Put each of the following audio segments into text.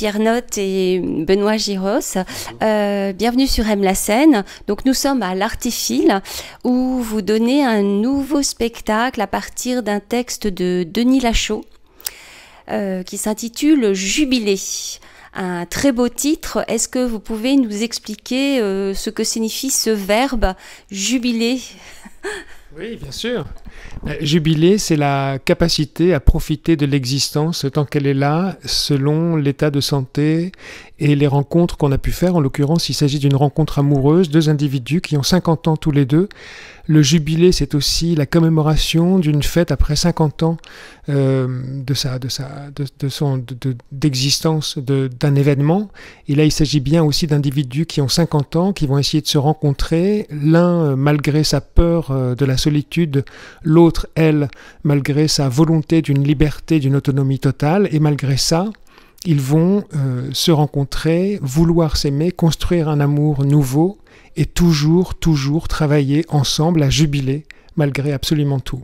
Pierre Notte et Benoît Giros. Bienvenue sur Aime la scène. Donc nous sommes à l'Artéphile où vous donnez un nouveau spectacle à partir d'un texte de Denis Lachaud qui s'intitule Jubilé. Un très beau titre. Est-ce que vous pouvez nous expliquer ce que signifie ce verbe jubiler? Oui, bien sûr. Jubiler, c'est la capacité à profiter de l'existence tant qu'elle est là, selon l'état de santé et les rencontres qu'on a pu faire. En l'occurrence, il s'agit d'une rencontre amoureuse, deux individus qui ont 50 ans tous les deux. Le jubilé, c'est aussi la commémoration d'une fête après 50 ans d'existence d'un événement. Et là, il s'agit bien aussi d'individus qui ont 50 ans, qui vont essayer de se rencontrer. L'un, malgré sa peur de la solitude, l'autre, elle, malgré sa volonté d'une liberté, d'une autonomie totale. Et malgré ça, ils vont se rencontrer, vouloir s'aimer, construire un amour nouveau et toujours travailler ensemble à jubiler malgré absolument tout.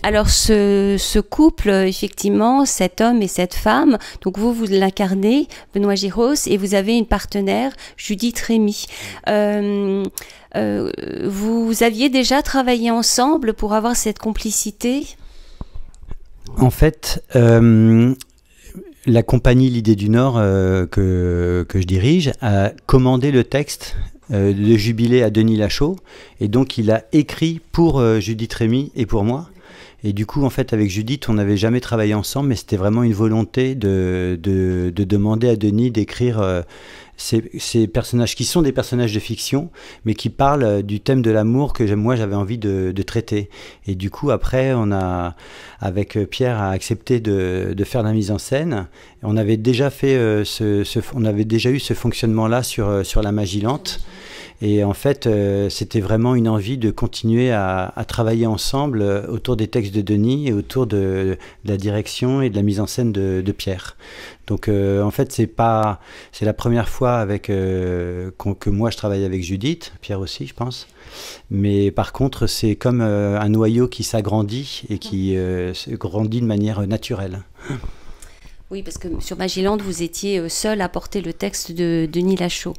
Alors ce couple, effectivement, cet homme et cette femme, donc vous l'incarnez, Benoît Giros, et vous avez une partenaire, Judith Rémy. Vous aviez déjà travaillé ensemble pour avoir cette complicité ? En fait, la compagnie L'Idée du Nord que je dirige a commandé le texte de Jubilé à Denis Lachaud, et donc il a écrit pour Judith Rémy et pour moi. Et du coup, en fait, avec Judith, on n'avait jamais travaillé ensemble, mais c'était vraiment une volonté de demander à Denis d'écrire ces personnages qui sont des personnages de fiction, mais qui parlent du thème de l'amour que moi j'avais envie de traiter. Et du coup, après, avec Pierre, a accepté de faire la mise en scène. On avait déjà fait on avait déjà eu ce fonctionnement-là sur La Magie Lente. Et en fait, c'était vraiment une envie de continuer à travailler ensemble autour des textes de Denis et autour de la direction et de la mise en scène de Pierre. Donc en fait, c'est la première fois que moi je travaille avec Judith, Pierre aussi je pense. Mais par contre, c'est comme un noyau qui s'agrandit et qui grandit de manière naturelle. Oui, parce que sur Magilande, vous étiez seul à porter le texte de Denis Lachaud.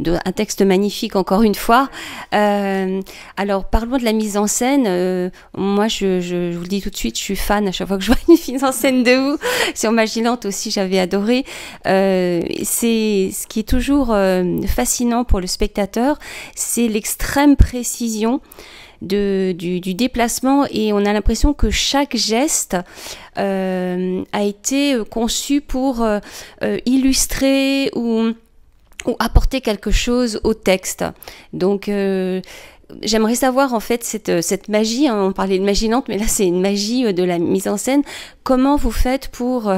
Un texte magnifique, encore une fois. Alors, parlons de la mise en scène. Moi, je vous le dis tout de suite, je suis fan à chaque fois que je vois une mise en scène de vous. Sur Magilande aussi, j'avais adoré. C'est ce qui est toujours fascinant pour le spectateur, c'est l'extrême précision du déplacement, et on a l'impression que chaque geste a été conçu pour illustrer ou apporter quelque chose au texte. Donc j'aimerais savoir en fait cette magie, hein, on parlait de magie lente, mais là c'est une magie de la mise en scène. Comment vous faites pour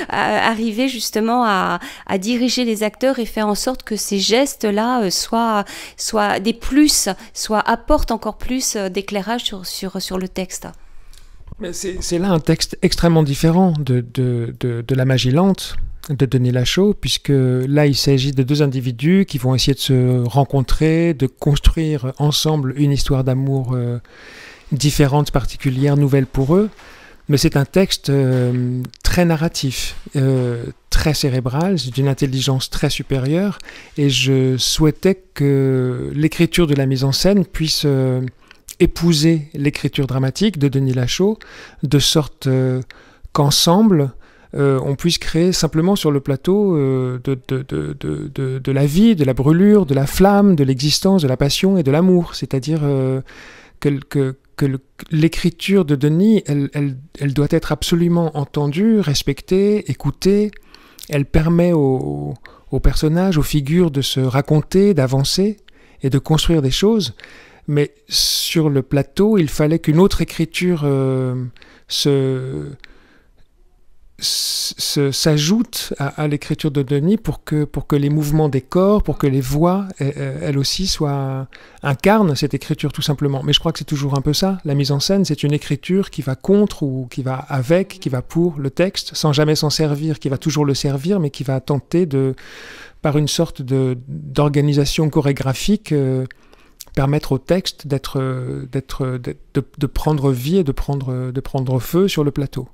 arriver justement à diriger les acteurs et faire en sorte que ces gestes-là soient des plus, apportent encore plus d'éclairage sur le texte? C'est là un texte extrêmement différent de La Magie Lente de Denis Lachaud, puisque là il s'agit de deux individus qui vont essayer de se rencontrer, de construire ensemble une histoire d'amour différente, particulière, nouvelle pour eux. Mais c'est un texte très narratif, très cérébral, d'une intelligence très supérieure, et je souhaitais que l'écriture de la mise en scène puisse épouser l'écriture dramatique de Denis Lachaud, de sorte qu'ensemble, on puisse créer simplement sur le plateau de la vie, de la brûlure, de la flamme, de l'existence, de la passion et de l'amour. C'est-à-dire que l'écriture de Denis, elle doit être absolument entendue, respectée, écoutée. Elle permet aux personnages, aux figures de se raconter, d'avancer et de construire des choses. Mais sur le plateau, il fallait qu'une autre écriture s'ajoute à l'écriture de Denis pour que les mouvements des corps, pour que les voix, elles aussi, incarnent cette écriture tout simplement. Mais je crois que c'est toujours un peu ça. La mise en scène, c'est une écriture qui va contre ou qui va avec, qui va pour le texte, sans jamais s'en servir, qui va toujours le servir, mais qui va tenter par une sorte d'organisation chorégraphique, permettre au texte de prendre vie et de prendre feu sur le plateau.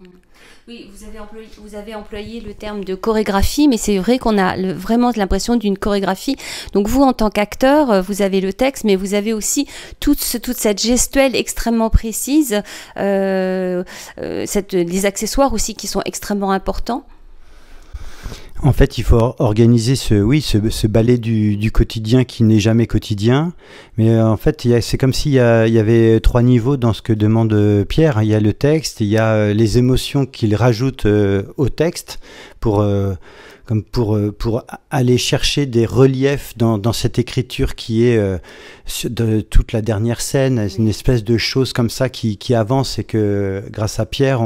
Oui, vous avez employé le terme de chorégraphie, mais c'est vrai qu'on a vraiment l'impression d'une chorégraphie. Donc vous, en tant qu'acteur, vous avez le texte, mais vous avez aussi toute cette gestuelle extrêmement précise, les accessoires aussi qui sont extrêmement importants. En fait, il faut organiser ce ballet du quotidien qui n'est jamais quotidien. Mais en fait, c'est comme s'il y avait 3 niveaux dans ce que demande Pierre. Il y a le texte, il y a les émotions qu'il rajoute au texte pour aller chercher des reliefs dans cette écriture qui est de toute la dernière scène, une espèce de chose comme ça qui avance, et que grâce à Pierre,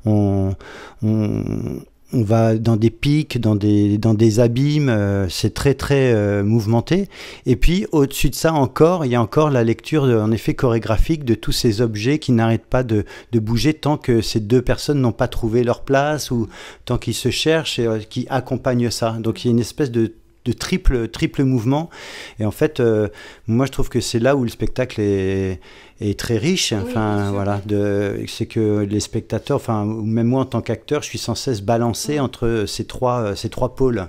on va dans des pics, dans des abîmes, c'est très très mouvementé. Et puis au-dessus de ça encore, il y a encore la lecture en effet chorégraphique de tous ces objets qui n'arrêtent pas de bouger tant que ces 2 personnes n'ont pas trouvé leur place, ou tant qu'ils se cherchent, et qui accompagnent ça. Donc il y a une espèce de triple mouvement. Et en fait, moi je trouve que c'est là où le spectacle est très riche. Enfin, oui, voilà, c'est que les spectateurs, enfin, même moi en tant qu'acteur, je suis sans cesse balancé entre ces trois pôles.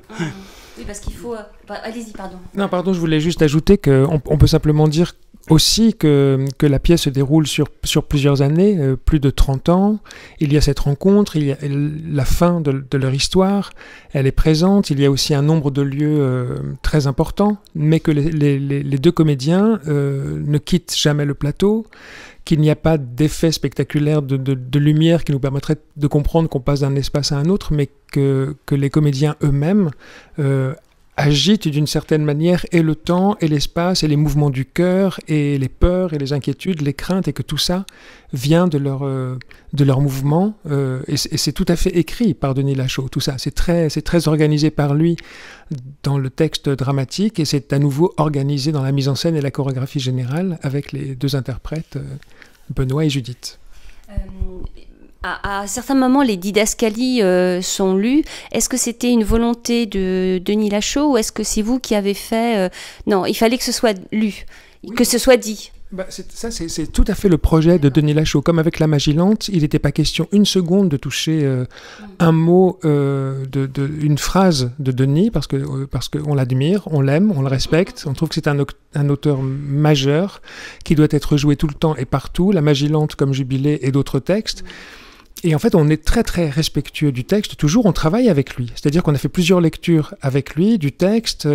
Oui, parce qu'il faut... allez-y, pardon. Non, pardon, je voulais juste ajouter qu'on peut simplement dire aussi que la pièce se déroule sur plusieurs années, plus de 30 ans. Il y a cette rencontre, il y a la fin de leur histoire, elle est présente. Il y a aussi un nombre de lieux très important, mais que les 2 comédiens ne quittent jamais le plateau, qu'il n'y a pas d'effet spectaculaire de lumière qui nous permettrait de comprendre qu'on passe d'un espace à un autre, mais que les comédiens eux-mêmes agitent d'une certaine manière et le temps et l'espace et les mouvements du cœur et les peurs et les inquiétudes, les craintes, et que tout ça vient de leur mouvement, et c'est tout à fait écrit par Denis Lachaud, tout ça, c'est très organisé par lui dans le texte dramatique, et c'est à nouveau organisé dans la mise en scène et la chorégraphie générale avec les 2 interprètes, Benoît et Judith. À certains moments, les didascalies sont lues. Est-ce que c'était une volonté de Denis Lachaud, ou est-ce que c'est vous qui avez fait... Non, il fallait que ce soit lu, que ce soit dit. C'est tout à fait le projet de Denis Lachaud. Comme avec La Magie lente, il n'était pas question une seconde de toucher un mot, une phrase de Denis, parce qu'on l'admire, on l'aime, on le respecte. On trouve que c'est un auteur majeur qui doit être joué tout le temps et partout. La Magie lente comme Jubilé et d'autres textes. Et en fait, on est très très respectueux du texte. Toujours, on travaille avec lui. C'est-à-dire qu'on a fait plusieurs lectures avec lui du texte,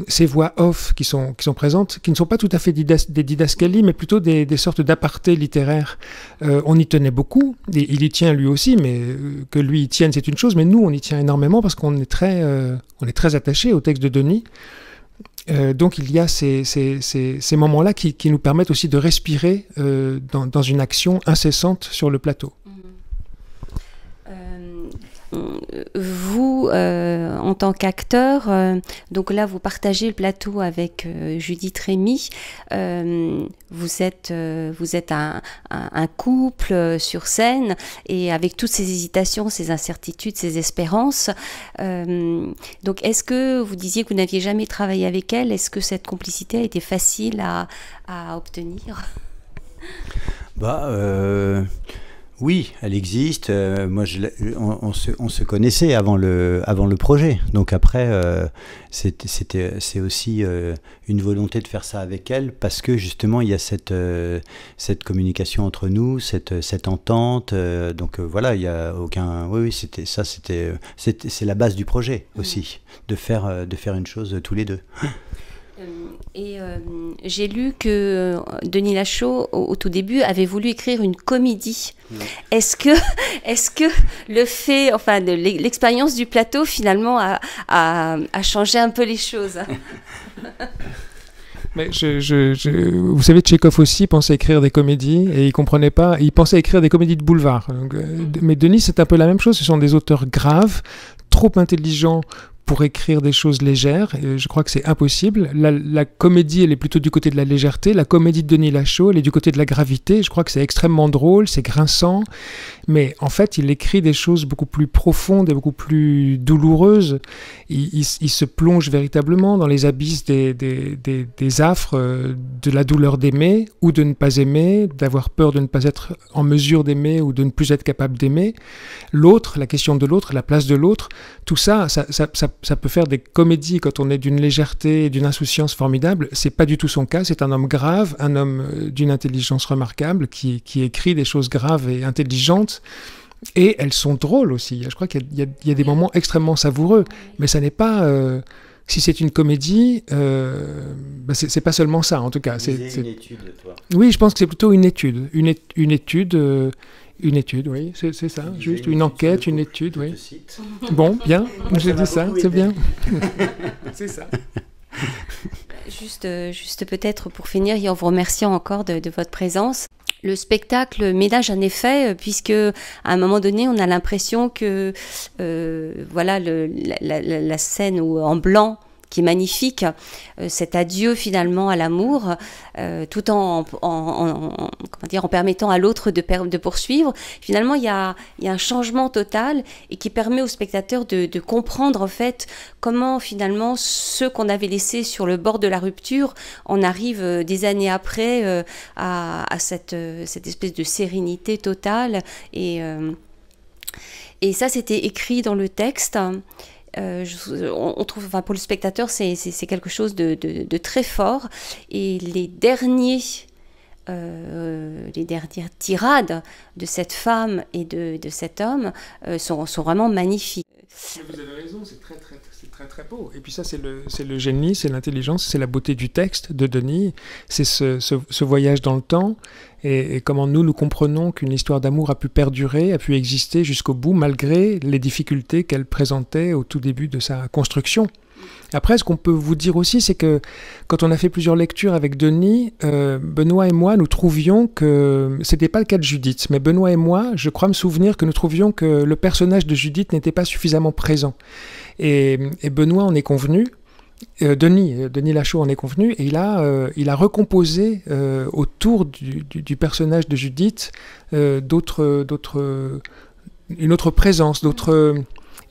ces voix off qui sont présentes, qui ne sont pas tout à fait des didascalies, mais plutôt des sortes d'apartés littéraires. On y tenait beaucoup, et il y tient lui aussi, mais que lui y tienne, c'est une chose, mais nous, on y tient énormément parce qu'on est très attachés au texte de Denis. Donc il y a ces moments-là qui nous permettent aussi de respirer dans une action incessante sur le plateau. Vous, en tant qu'acteur, donc là vous partagez le plateau avec Judith Rémy, vous êtes un couple sur scène, et avec toutes ces hésitations, ces incertitudes, ces espérances. Donc est-ce que vous disiez que vous n'aviez jamais travaillé avec elle? Est-ce que cette complicité a été facile à obtenir? Oui, elle existe. Moi, on se connaissait avant le projet. Donc après, c'est aussi une volonté de faire ça avec elle, parce que justement, il y a cette communication entre nous, cette entente. Donc voilà, il y a aucun. Oui, c'est la base du projet aussi, de faire une chose tous les 2. Et j'ai lu que Denis Lachaud, au tout début, avait voulu écrire une comédie. Est-ce que le fait, enfin, de l'expérience du plateau, finalement, a changé un peu les choses? Mais vous savez, Tchekhov aussi pensait écrire des comédies, et il comprenait pas. Il pensait écrire des comédies de boulevard. Donc, mais Denis, c'est un peu la même chose. Ce sont des auteurs graves, trop intelligents pour écrire des choses légères. Et je crois que c'est impossible. La comédie, elle est plutôt du côté de la légèreté. La comédie de Denis Lachaud, elle est du côté de la gravité. Je crois que c'est extrêmement drôle, c'est grinçant. Mais en fait, il écrit des choses beaucoup plus profondes et beaucoup plus douloureuses. Il se plonge véritablement dans les abysses des affres, de la douleur d'aimer ou de ne pas aimer, d'avoir peur de ne pas être en mesure d'aimer ou de ne plus être capable d'aimer. L'autre, la question de l'autre, la place de l'autre, tout ça peut faire des comédies quand on est d'une légèreté et d'une insouciance formidable. C'est pas du tout son cas. C'est un homme grave, un homme d'une intelligence remarquable qui écrit des choses graves et intelligentes. Et elles sont drôles aussi. Je crois qu'il y a des moments extrêmement savoureux. Mais ça n'est pas... si c'est une comédie, c'est pas seulement ça, en tout cas. C'est une étude, toi. Oui, je pense que c'est plutôt une étude. Une étude, oui, c'est ça. Juste une enquête, une étude, oui. Bon, bien, j'ai dit ça, c'est bien. C'est ça. Juste peut-être pour finir, et en vous remerciant encore de votre présence. Le spectacle ménage un effet, puisque à un moment donné, on a l'impression que voilà la scène en blanc, qui est magnifique, cet adieu finalement à l'amour, tout en permettant à l'autre de poursuivre. Finalement, il y a un changement total et qui permet au spectateur de comprendre en fait comment finalement ceux qu'on avait laissés sur le bord de la rupture, on arrive des années après à cette espèce de sérénité totale. Et ça, c'était écrit dans le texte. On trouve, enfin, pour le spectateur, c'est quelque chose de très fort. Et les dernières tirades de cette femme et de cet homme sont vraiment magnifiques. Vous avez raison, c'est très beau. Et puis ça, c'est le génie, c'est l'intelligence, c'est la beauté du texte de Denis. C'est ce voyage dans le temps et comment nous comprenons qu'une histoire d'amour a pu perdurer, a pu exister jusqu'au bout, malgré les difficultés qu'elle présentait au tout début de sa construction. Après, ce qu'on peut vous dire aussi, c'est que quand on a fait plusieurs lectures avec Denis, Benoît et moi, nous trouvions que... C'était pas le cas de Judith, mais Benoît et moi, je crois me souvenir que nous trouvions que le personnage de Judith n'était pas suffisamment présent. Et Benoît en est convenu, Denis Lachaud en est convenu, et il a recomposé autour du personnage de Judith une autre présence,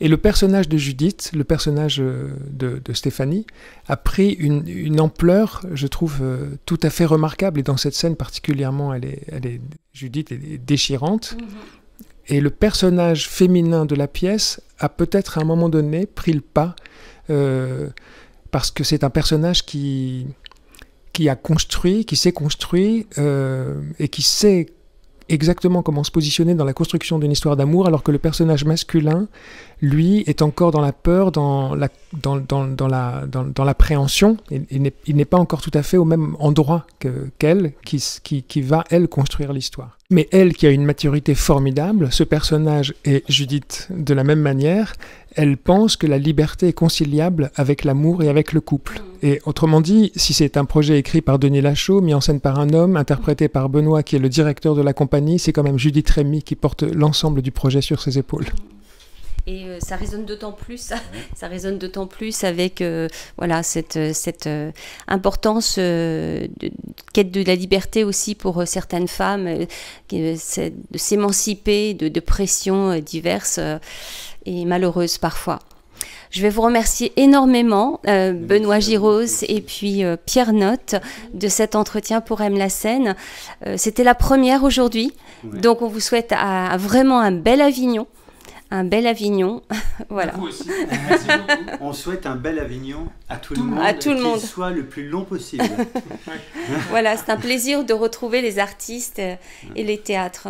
Et le personnage de Judith, le personnage de Stéphanie, a pris une ampleur, je trouve, tout à fait remarquable. Et dans cette scène particulièrement, Judith est déchirante. Et le personnage féminin de la pièce a peut-être à un moment donné pris le pas, parce que c'est un personnage qui s'est construit et qui sait exactement comment se positionner dans la construction d'une histoire d'amour, alors que le personnage masculin, lui, est encore dans la peur, dans l'appréhension. Il n'est pas encore tout à fait au même endroit qu'elle, qui va, elle, construire l'histoire. Mais elle, qui a une maturité formidable, ce personnage et Judith, de la même manière, elle pense que la liberté est conciliable avec l'amour et avec le couple. Et autrement dit, si c'est un projet écrit par Denis Lachaud, mis en scène par un homme, interprété par Benoît, qui est le directeur de la compagnie, c'est quand même Judith Rémy qui porte l'ensemble du projet sur ses épaules. Et ça résonne d'autant plus, ça résonne d'autant plus avec voilà, cette importance de quête de la liberté aussi pour certaines femmes, de s'émanciper de pressions diverses et malheureuses parfois. Je vais vous remercier énormément, Benoît Giros et puis Pierre Notte, de cet entretien pour Aime la Seine. C'était la première aujourd'hui, donc on vous souhaite vraiment un bel Avignon. Un bel Avignon, voilà. À vous aussi. Merci beaucoup. On souhaite un bel Avignon à tout le monde, qu'il soit le plus long possible. Voilà, c'est un plaisir de retrouver les artistes et les théâtres.